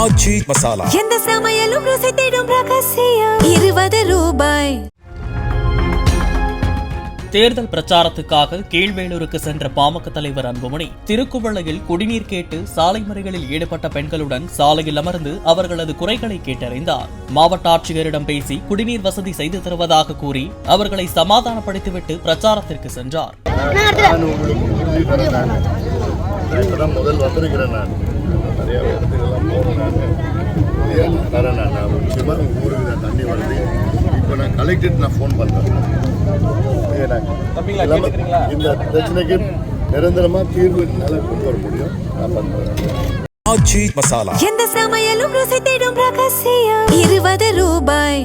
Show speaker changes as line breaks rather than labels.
ஆச்சி மசாலா.
எந்த சமையலும் ருசி தேடும் ரகசியம். 20 ரூபாய்.
தேர்தல் பிரச்சாரத்துக்காக கீழ்வேலூருக்கு சென்ற பாமக தலைவர் அன்புமணி திருக்குவளையில் குடிநீர் கேட்டு சாலை மறியலில் ஈடுபட்ட பெண்களுடன் சாலையில் அமர்ந்து அவர்களது குறைகளை கேட்டறிந்தார். மாவட்ட ஆட்சியரிடம் பேசி குடிநீர் வசதி செய்து தருவதாக கூறி அவர்களை சமாதானப்படுத்திவிட்டு பிரச்சாரத்திற்கு சென்றார்.
முதல் வந்திருக்கிறேன் நான் நிறைய இடத்துக்கெல்லாம் போகிறேன் நான் முக்கியமாக ஊருக்கு நான் தண்ணி வருது. இப்போ நான் கலெக்டர் நான் ஃபோன் பண்ணுறேன். இந்த பிரச்சனைக்கு நிரந்தரமாக தீர்வு என்னால் கொண்டு வர முடியும். நான் பண்ணுறேன்.
ஆச்சி மசாலா.
எந்த சமையலும் ருசி தேடும் ரகசியம். 20 ரூபாய்.